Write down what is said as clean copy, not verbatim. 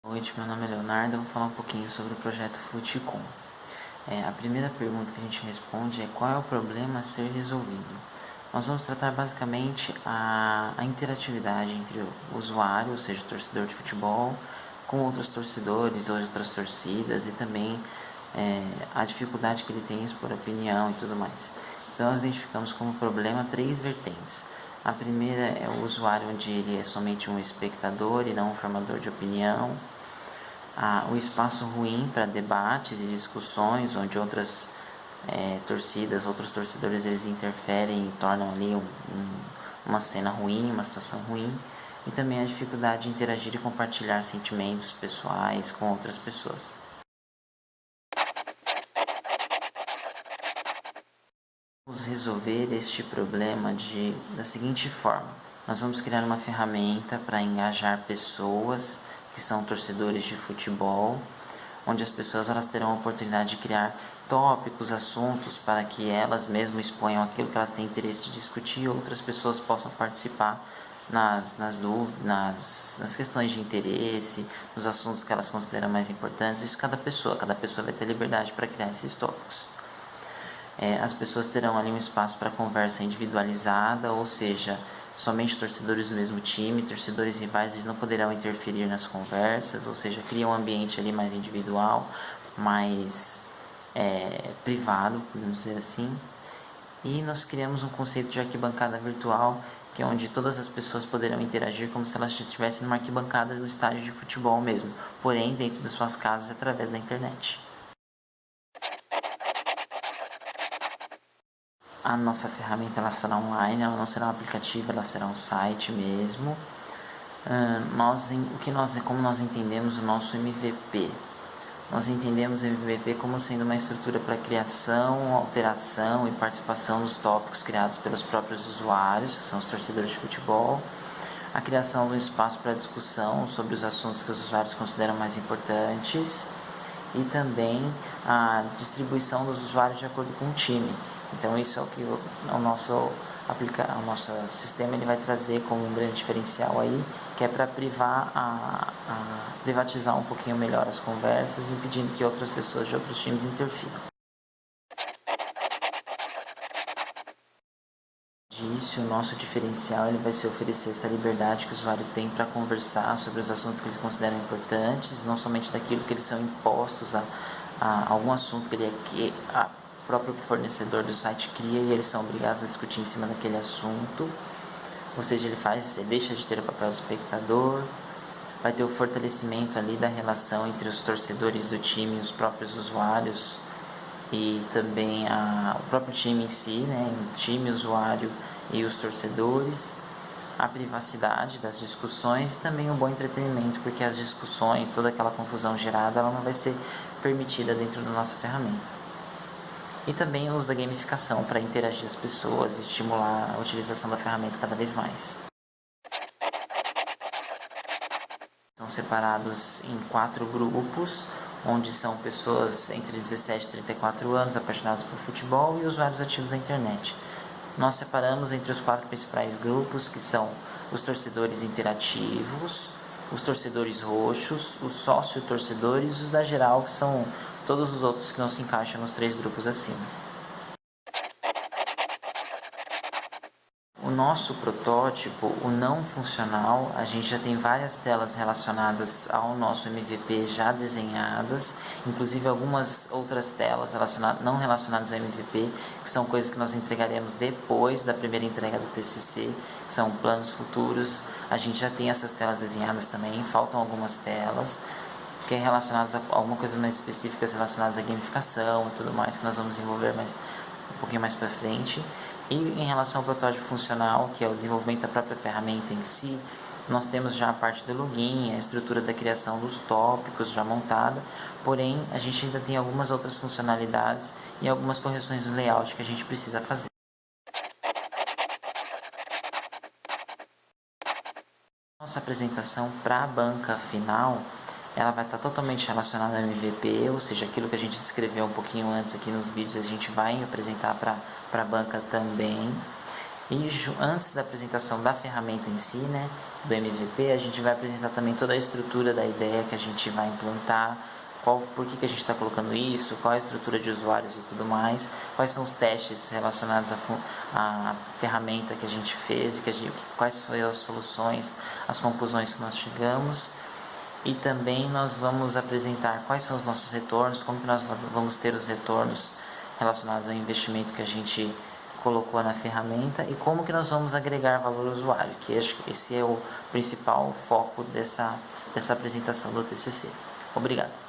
Boa noite, meu nome é Leonardo, eu vou falar um pouquinho sobre o projeto Futicom. A primeira pergunta que a gente responde é qual é o problema a ser resolvido. Nós vamos tratar basicamente a interatividade entre o usuário, ou seja, o torcedor de futebol, com outros torcedores ou outras torcidas e também a dificuldade que ele tem em expor opinião e tudo mais. Então nós identificamos como problema três vertentes. A primeira é o usuário onde ele é somente um espectador e não um formador de opinião. O espaço ruim para debates e discussões, onde outras torcidas, outros torcedores, eles interferem e tornam ali uma cena ruim, uma situação ruim. E também a dificuldade de interagir e compartilhar sentimentos pessoais com outras pessoas. Vamos resolver este problema da seguinte forma: nós vamos criar uma ferramenta para engajar pessoas que são torcedores de futebol, onde as pessoas elas terão a oportunidade de criar tópicos, assuntos para que elas mesmas exponham aquilo que elas têm interesse de discutir e outras pessoas possam participar nas dúvidas, nas questões de interesse, nos assuntos que elas consideram mais importantes. Isso cada pessoa vai ter liberdade para criar esses tópicos. As pessoas terão ali um espaço para conversa individualizada, ou seja, somente torcedores do mesmo time, torcedores rivais, eles não poderão interferir nas conversas, ou seja, cria um ambiente ali mais individual, mais privado, podemos dizer assim. E nós criamos um conceito de arquibancada virtual, que é onde todas as pessoas poderão interagir como se elas estivessem numa arquibancada do estádio de futebol mesmo, porém dentro das suas casas através da internet. A nossa ferramenta ela será online, ela não será um aplicativo, ela será um site mesmo. Como nós entendemos o nosso MVP? Nós entendemos o MVP como sendo uma estrutura para criação, alteração e participação dos tópicos criados pelos próprios usuários, que são os torcedores de futebol, a criação de um espaço para discussão sobre os assuntos que os usuários consideram mais importantes e também a distribuição dos usuários de acordo com o time. Então isso é o que o nosso sistema ele vai trazer como um grande diferencial aí, que é para privatizar um pouquinho melhor as conversas, impedindo que outras pessoas de outros times interfiram. Disso, o nosso diferencial ele vai ser oferecer essa liberdade que o usuário tem para conversar sobre os assuntos que eles consideram importantes, não somente daquilo que eles são impostos a algum assunto que o próprio fornecedor do site cria e eles são obrigados a discutir em cima daquele assunto. Ou seja, ele deixa de ter o papel do espectador, vai ter o fortalecimento ali da relação entre os torcedores do time e os próprios usuários e também o próprio time em si, né, o time, o usuário e os torcedores, a privacidade das discussões e também um bom entretenimento, porque as discussões, toda aquela confusão gerada, ela não vai ser permitida dentro da nossa ferramenta. E também o uso da gamificação para interagir as pessoas e estimular a utilização da ferramenta cada vez mais. São separados em 4 grupos, onde são pessoas entre 17 e 34 anos, apaixonadas por futebol e usuários ativos da internet. Nós separamos entre os 4 principais grupos, que são os torcedores interativos, os torcedores roxos, os sócio-torcedores e os da geral, que são todos os outros que não se encaixam nos 3 grupos acima. O nosso protótipo, o não funcional, a gente já tem várias telas relacionadas ao nosso MVP já desenhadas, inclusive algumas outras telas não relacionadas ao MVP, que são coisas que nós entregaremos depois da primeira entrega do TCC, que são planos futuros. A gente já tem essas telas desenhadas também, faltam algumas telas que é relacionadas a alguma coisa mais específicas relacionadas à gamificação e tudo mais, que nós vamos desenvolver um pouquinho mais para frente. E em relação ao protótipo funcional, que é o desenvolvimento da própria ferramenta em si, nós temos já a parte do login, a estrutura da criação dos tópicos já montada, porém a gente ainda tem algumas outras funcionalidades e algumas correções do layout que a gente precisa fazer. Nossa apresentação para a banca final, ela vai estar totalmente relacionada ao MVP, ou seja, aquilo que a gente descreveu um pouquinho antes aqui nos vídeos, a gente vai apresentar para a banca também. E antes da apresentação da ferramenta em si, né, do MVP, a gente vai apresentar também toda a estrutura da ideia que a gente vai implantar, por que a gente está colocando isso, qual é a estrutura de usuários e tudo mais, quais são os testes relacionados à ferramenta que a gente fez, quais foram as soluções, as conclusões que nós chegamos. E também nós vamos apresentar quais são os nossos retornos, como que nós vamos ter os retornos relacionados ao investimento que a gente colocou na ferramenta e como que nós vamos agregar valor ao usuário, que acho que esse é o principal foco dessa apresentação do TCC. Obrigado.